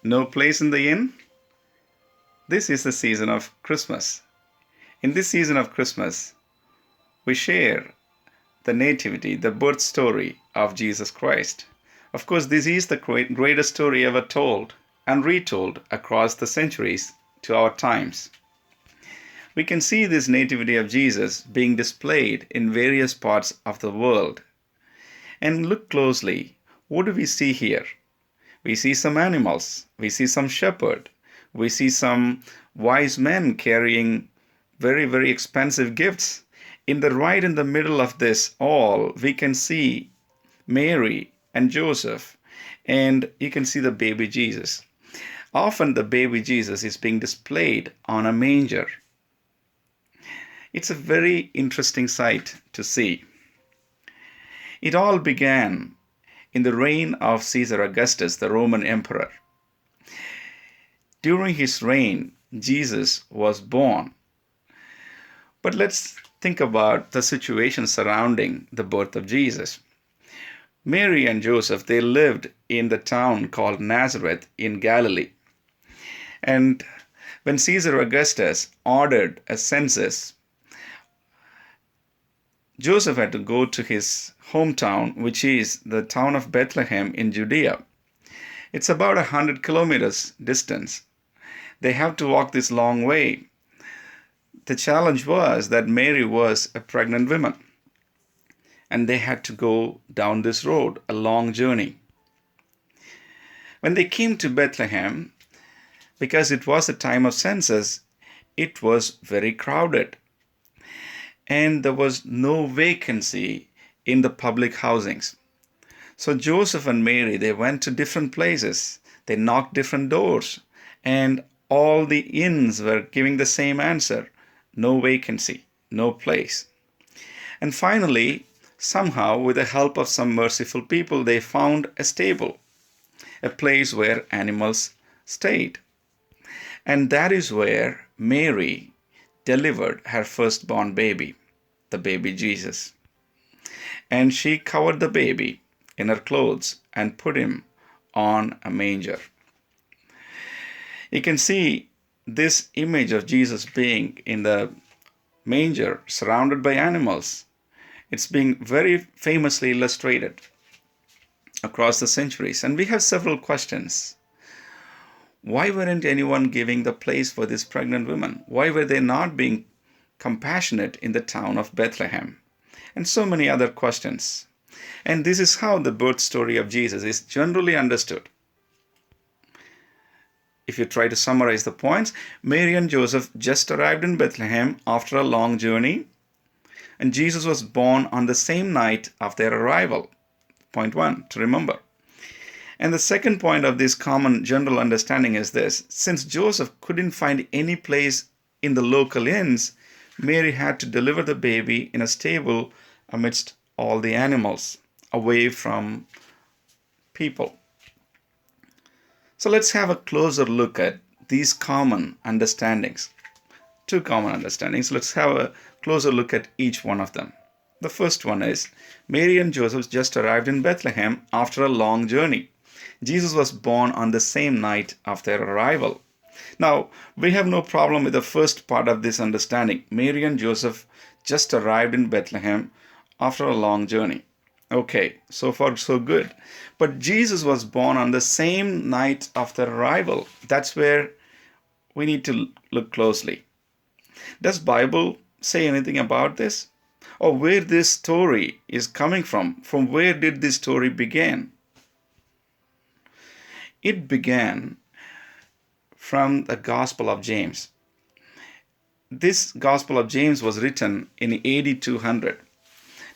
No place in the inn? This is the season of Christmas. In this season of Christmas, we share the nativity, the birth story of Jesus Christ. Of course, this is the greatest story ever told and retold across the centuries to our times. We can see this nativity of Jesus being displayed in various parts of the world. And look closely. What do we see here? We see some animals. We see some shepherd. We see some wise men carrying very, very expensive gifts. In the middle of this all, we can see Mary and Joseph, and you can see the baby Jesus. Often the baby Jesus is being displayed on a manger. It's a very interesting sight to see. It all began in the reign of Caesar Augustus, the Roman emperor. During his reign, Jesus was born. But let's think about the situation surrounding the birth of Jesus. Mary and Joseph, they lived in the town called Nazareth in Galilee. And when Caesar Augustus ordered a census, Joseph had to go to his hometown, which is the town of Bethlehem in Judea. It's about 100 kilometers distance. They have to walk this long way. The challenge was that Mary was a pregnant woman, and they had to go down this road, a long journey. When they came to Bethlehem, because it was a time of census, it was very crowded. And there was no vacancy in the public housings. So Joseph and Mary, they went to different places. They knocked different doors. And all the inns were giving the same answer. No vacancy, no place. And finally, somehow, with the help of some merciful people, they found a stable, a place where animals stayed. And that is where Mary delivered her firstborn baby, the baby Jesus. And she covered the baby in her clothes and put him on a manger. You can see this image of Jesus being in the manger surrounded by animals. It's being very famously illustrated across the centuries. And we have several questions. Why weren't anyone giving the place for this pregnant woman? Why were they not being compassionate in the town of Bethlehem? And so many other questions. And this is how the birth story of Jesus is generally understood. If you try to summarize the points, Mary and Joseph just arrived in Bethlehem after a long journey, and Jesus was born on the same night of their arrival. Point one, to remember. And the second point of this common general understanding is this. Since Joseph couldn't find any place in the local inns, Mary had to deliver the baby in a stable amidst all the animals, away from people. So let's have a closer look at these common understandings. Two common understandings. Let's have a closer look at each one of them. The first one is Mary and Joseph just arrived in Bethlehem after a long journey. Jesus was born on the same night of their arrival. Now, we have no problem with the first part of this understanding. Mary and Joseph just arrived in Bethlehem after a long journey. Okay, so far so good. But Jesus was born on the same night of their arrival. That's where we need to look closely. Does Bible say anything about this? Or where this story is coming from? From where did this story begin? It began from the Gospel of James. This Gospel of James was written in AD 200.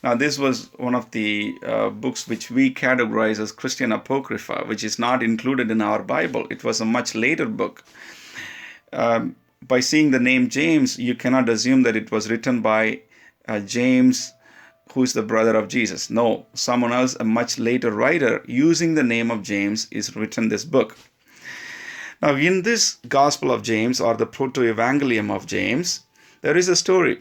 Now, this was one of the books which we categorize as Christian Apocrypha, which is not included in our Bible. It was a much later book. By seeing the name James, you cannot assume that it was written by James, who is the brother of Jesus. No, someone else, a much later writer, using the name of James, is written this book. Now, in this Gospel of James, or the Proto-Evangelium of James, there is a story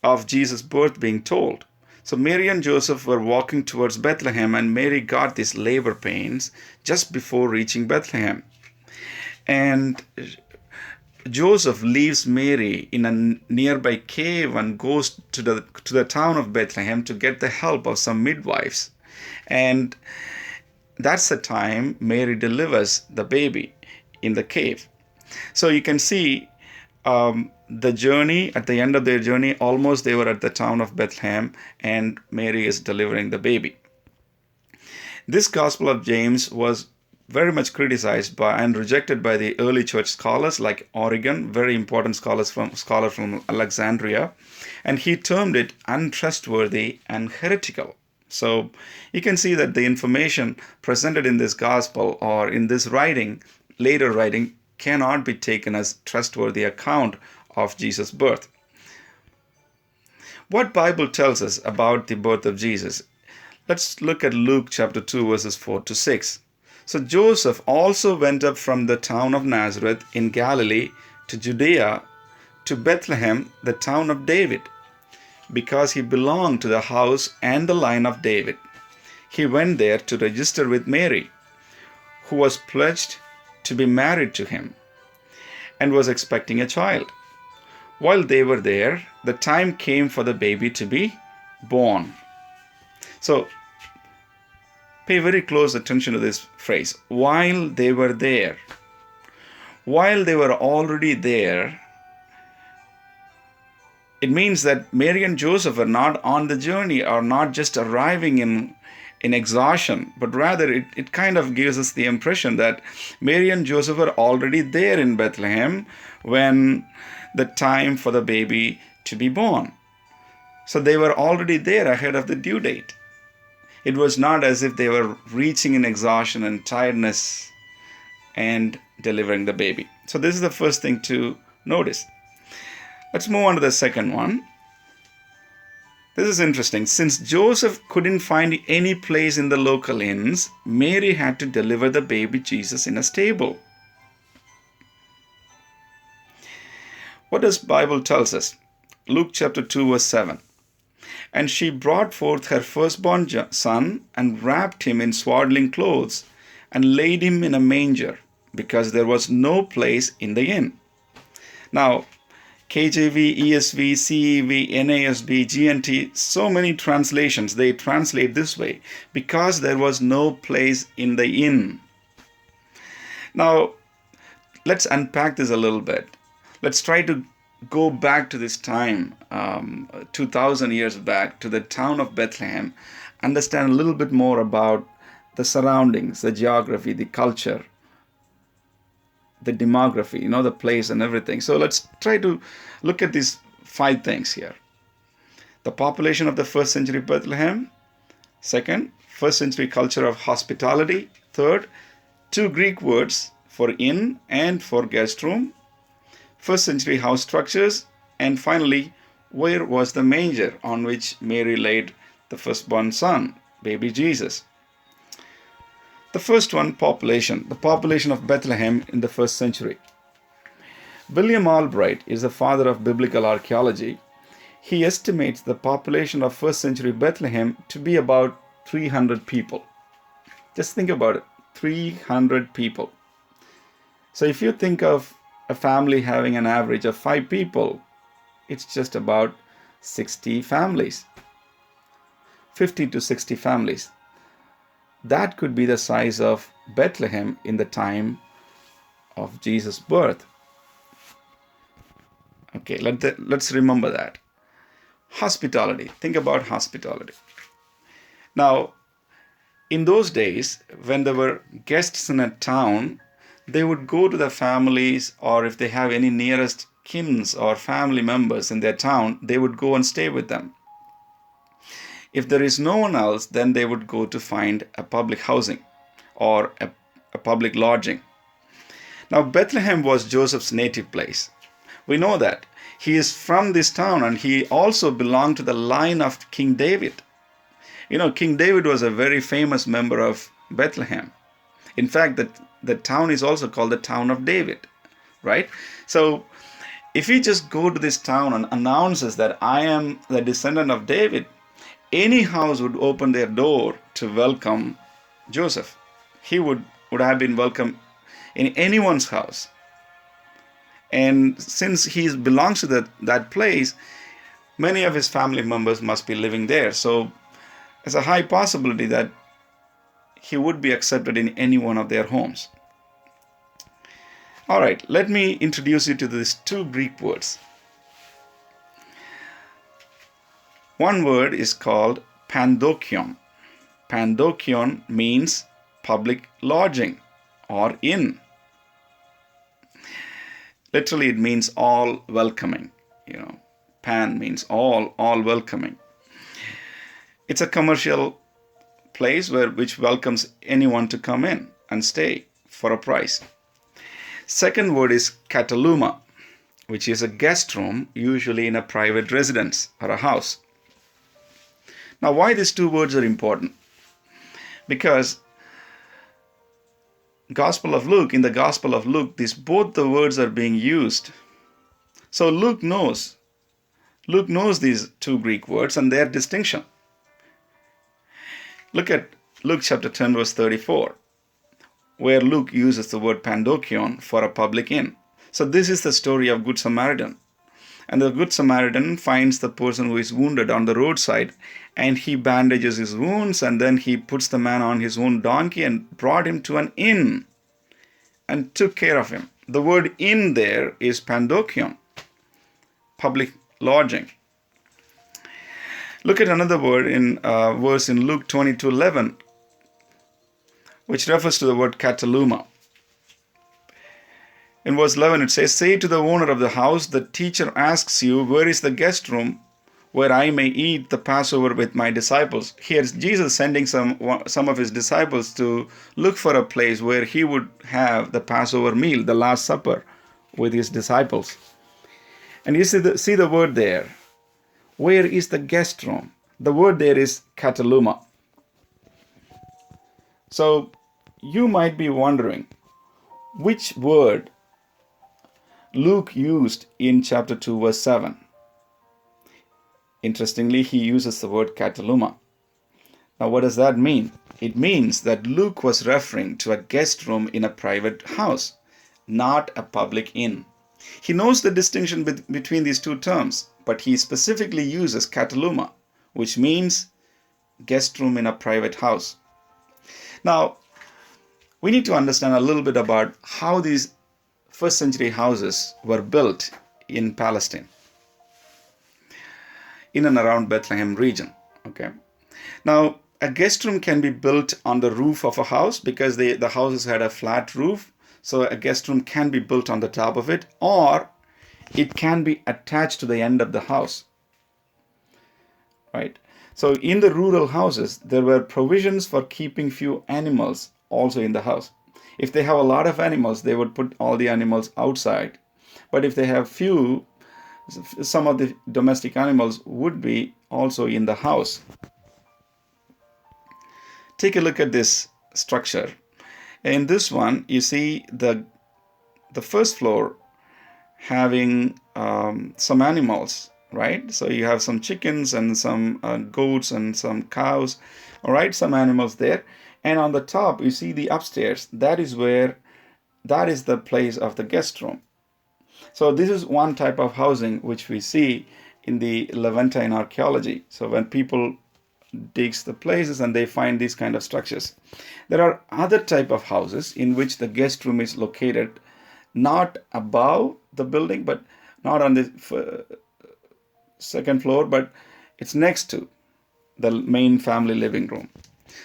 of Jesus' birth being told. So Mary and Joseph were walking towards Bethlehem, and Mary got these labor pains just before reaching Bethlehem. And Joseph leaves Mary in a nearby cave and goes to the town of Bethlehem to get the help of some midwives. And that's the time Mary delivers the baby in the cave. So you can see the journey, at the end of their journey, almost they were at the town of Bethlehem, and Mary is delivering the baby. This Gospel of James was very much criticized by and rejected by the early church scholars like Origen, very important scholar from Alexandria, and he termed it untrustworthy and heretical. So you can see that the information presented in this gospel or in this writing, later writing, cannot be taken as trustworthy account of Jesus' birth. What Bible tells us about the birth of Jesus? Let's look at Luke chapter 2 verses 4 to 6. So Joseph also went up from the town of Nazareth in Galilee to Judea to Bethlehem, the town of David, because he belonged to the house and the line of David. He went there to register with Mary, who was pledged to be married to him and was expecting a child. While they were there, the time came for the baby to be born. So pay very close attention to this phrase. While they were there. While they were already there, it means that Mary and Joseph are not on the journey or not just arriving in exhaustion, but rather it kind of gives us the impression that Mary and Joseph are already there in Bethlehem when the time for the baby to be born. So they were already there ahead of the due date. It was not as if they were reaching in exhaustion and tiredness and delivering the baby. So this is the first thing to notice. Let's move on to the second one. This is interesting. Since Joseph couldn't find any place in the local inns, Mary had to deliver the baby Jesus in a stable. What does Bible tells us? Luke chapter 2 verse 7. And she brought forth her firstborn son and wrapped him in swaddling clothes and laid him in a manger because there was no place in the inn. Now, KJV, ESV, CEV, NASB, GNT, so many translations, they translate this way, because there was no place in the inn. Now, let's unpack this a little bit. Let's try to go back to this time, 2,000 years back, to the town of Bethlehem, understand a little bit more about the surroundings, the geography, the culture, the demography, the place and everything. So let's try to look at these 5 things here. The population of the first century Bethlehem. Second, first century culture of hospitality. Third, 2 Greek words for inn and for guest room. First century house structures. And finally, where was the manger on which Mary laid the firstborn son, baby Jesus? The first one, population. The population of Bethlehem in the first century. William Albright is the father of biblical archaeology. He estimates the population of first century Bethlehem to be about 300 people. Just think about it, 300 people. So if you think of a family having an average of 5 people, it's just about 60 families, 50 to 60 families. That could be the size of Bethlehem in the time of Jesus' birth. Okay, let's remember that. Hospitality. Think about hospitality. Now, in those days, when there were guests in a town, they would go to the families, or if they have any nearest kins or family members in their town, they would go and stay with them. If there is no one else, then they would go to find a public housing or a public lodging. Now, Bethlehem was Joseph's native place. We know that. He is from this town, and he also belonged to the line of King David. King David was a very famous member of Bethlehem. In fact, the town is also called the town of David, right? So, if he just go to this town and announces that I am the descendant of David, any house would open their door to welcome Joseph. He would have been welcome in anyone's house. And since he belongs to that place, many of his family members must be living there. So there's a high possibility that he would be accepted in any one of their homes. All right, let me introduce you to these two Greek words. One word is called pandokion. Pandokion means public lodging or inn. Literally, it means all welcoming. Pan means all welcoming. It's a commercial place which welcomes anyone to come in and stay for a price. Second word is kataluma, which is a guest room, usually in a private residence or a house. Now, why these two words are important? Because in the Gospel of Luke, both the words are being used. So Luke knows these two Greek words and their distinction. Look at Luke chapter 10, verse 34, where Luke uses the word pandokion for a public inn. So this is the story of Good Samaritan. And the Good Samaritan finds the person who is wounded on the roadside, and he bandages his wounds, and then he puts the man on his own donkey and brought him to an inn and took care of him. The word inn there is pandokion, public lodging. Look at another word in verse in Luke 22:11, which refers to the word kataluma. In verse 11 it says, "Say to the owner of the house, the teacher asks you, where is the guest room where I may eat the Passover with my disciples?" Here's Jesus sending some of his disciples to look for a place where he would have the Passover meal, the Last Supper, with his disciples. And you see the word there. Where is the guest room? The word there is kataluma. So you might be wondering which word Luke used in chapter 2, verse 7. Interestingly, he uses the word kataluma. Now, what does that mean? It means that Luke was referring to a guest room in a private house, not a public inn. He knows the distinction between these two terms, but he specifically uses kataluma, which means guest room in a private house. Now, we need to understand a little bit about how these first century houses were built in Palestine, in and around Bethlehem region. Okay. Now, a guest room can be built on the roof of a house because the houses had a flat roof. So a guest room can be built on the top of it, or it can be attached to the end of the house. Right. So in the rural houses, there were provisions for keeping few animals also in the house. If they have a lot of animals, they would put all the animals outside. But if they have few, some of the domestic animals would be also in the house. Take a look at this structure. In this one, you see the first floor having some animals, right? So you have some chickens and some goats and some cows, all right, some animals there. And on the top, you see the upstairs. That is the place of the guest room. So this is one type of housing which we see in the Levantine archaeology. So when people digs the places and they find these kind of structures. There are other type of houses in which the guest room is located not above the building, but not on the second floor, but it's next to the main family living room.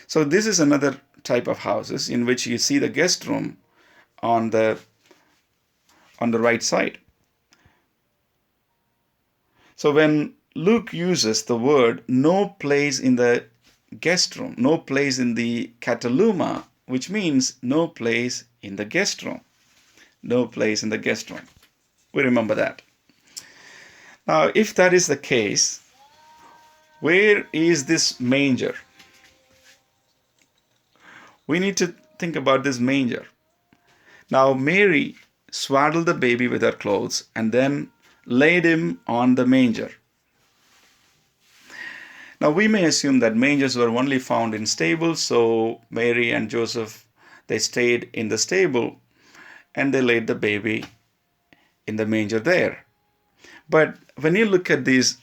So this is another type of houses in which you see the guest room on the right side. So when Luke uses the word no place in the guest room, no place in the kataluma, which means no place in the guest room. No place in the guest room. We remember that. Now, if that is the case, where is this manger? We need to think about this manger. Now, Mary swaddled the baby with her clothes and then laid him on the manger. Now, we may assume that mangers were only found in stables, so Mary and Joseph, they stayed in the stable and they laid the baby in the manger there. But when you look at these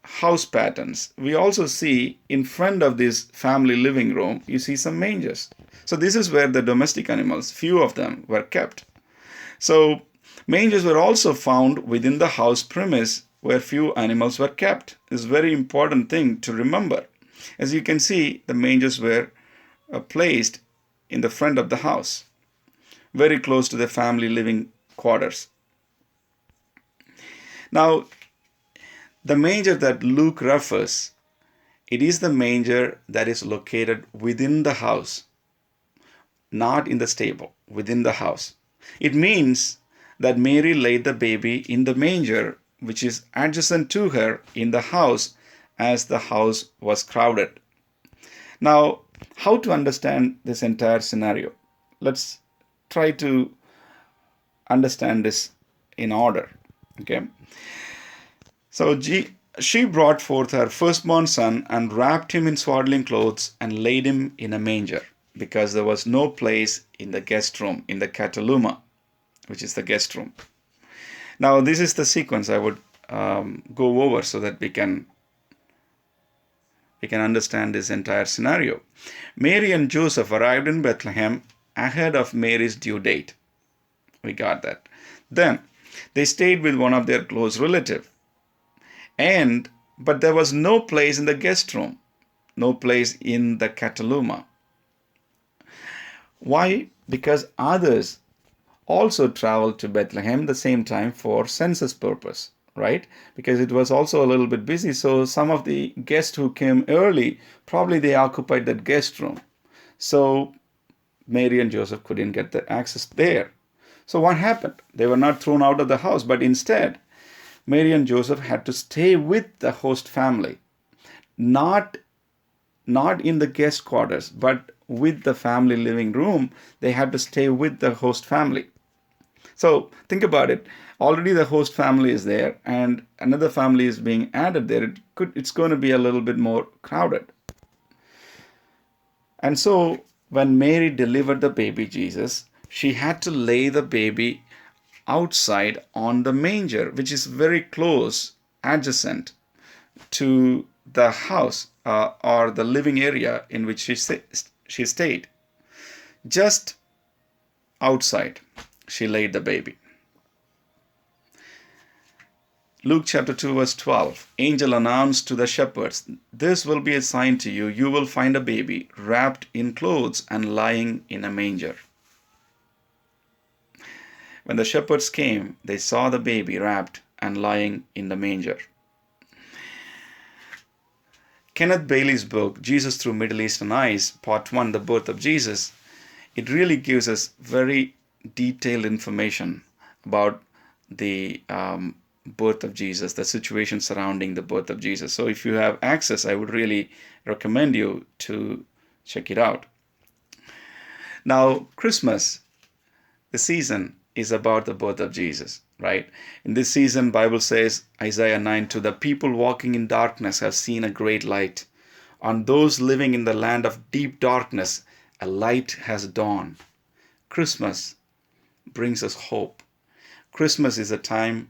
house patterns, we also see in front of this family living room, you see some mangers. So this is where the domestic animals, few of them, were kept. So mangers were also found within the house premise where few animals were kept. It's a very important thing to remember. As you can see, the mangers were placed in the front of the house, very close to the family living quarters. Now, the manger that Luke refers, it is the manger that is located within the house, not in the stable, within the house. It means that Mary laid the baby in the manger, which is adjacent to her in the house, as the house was crowded. Now, how to understand this entire scenario? Let's try to understand this in order. Okay. So she brought forth her firstborn son and wrapped him in swaddling clothes and laid him in a manger, because there was no place in the guest room, in the kataluma, which is the guest room. Now, this is the sequence I would go over so that we can understand this entire scenario. Mary and Joseph arrived in Bethlehem ahead of Mary's due date. We got that. Then they stayed with one of their close relatives. But there was no place in the guest room, no place in the kataluma. Why? Because others also traveled to Bethlehem the same time for census purpose, right? Because it was also a little bit busy. So some of the guests who came early, probably they occupied that guest room. So Mary and Joseph couldn't get the access there. So what happened? They were not thrown out of the house, but instead, Mary and Joseph had to stay with the host family, not in the guest quarters, but with the family living room. They had to stay with the host family. So think about it. Already the host family is there, and another family is being added there. It's going to be a little bit more crowded. And so when Mary delivered the baby Jesus, she had to lay the baby outside on the manger, which is very close, adjacent to the house or the living area in which she stayed. Just outside, she laid the baby. Luke chapter 2 verse 12, angel announced to the shepherds, "This will be a sign to you. You will find a baby wrapped in clothes and lying in a manger." When the shepherds came, they saw the baby wrapped and lying in the manger. Kenneth Bailey's book, Jesus Through Middle Eastern Eyes, Part 1, The Birth of Jesus, it really gives us very detailed information about the birth of Jesus, the situation surrounding the birth of Jesus. So if you have access, I would really recommend you to check it out. Now, Christmas, the season, is about the birth of Jesus, right? In this season, Bible says, Isaiah 9:2, "The people walking in darkness have seen a great light. On those living in the land of deep darkness, a light has dawned." Christmas brings us hope. Christmas is a time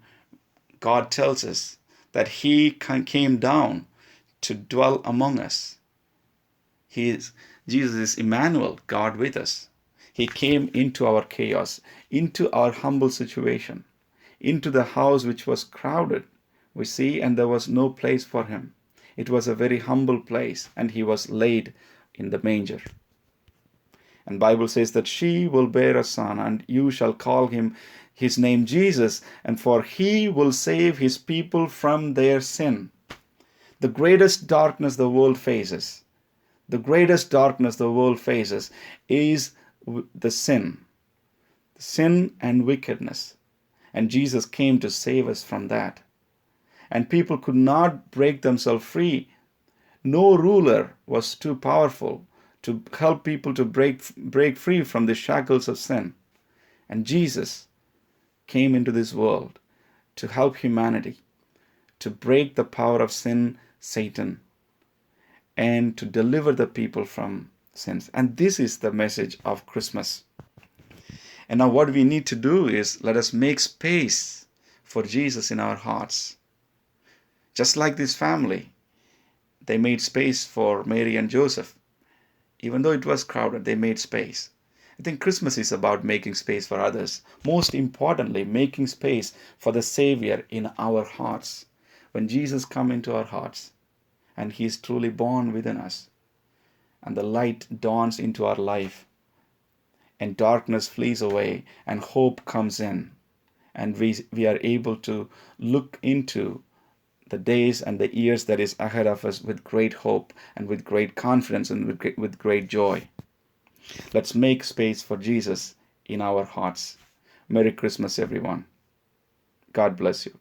God tells us that He came down to dwell among us. Jesus is Emmanuel, God with us. He came into our chaos, into our humble situation, into the house which was crowded, we see, and there was no place for Him. It was a very humble place, and He was laid in the manger. And Bible says that she will bear a son, and you shall call his name Jesus, and for He will save His people from their sin. The greatest darkness the world faces, is the sin and wickedness. And Jesus came to save us from that. And people could not break themselves free. No ruler was too powerful to help people to break free from the shackles of sin. And Jesus came into this world to help humanity, to break the power of sin, Satan, and to deliver the people from sins. And this is the message of Christmas. And now what we need to do is let us make space for Jesus in our hearts. Just like this family, they made space for Mary and Joseph. Even though it was crowded, they made space. I think Christmas is about making space for others. Most importantly, making space for the Savior in our hearts. When Jesus comes into our hearts and He is truly born within us, and the light dawns into our life, and darkness flees away, and hope comes in, and we are able to look into the days and the years that is ahead of us with great hope and with great confidence and with great joy. Let's make space for Jesus in our hearts. Merry Christmas, everyone. God bless you.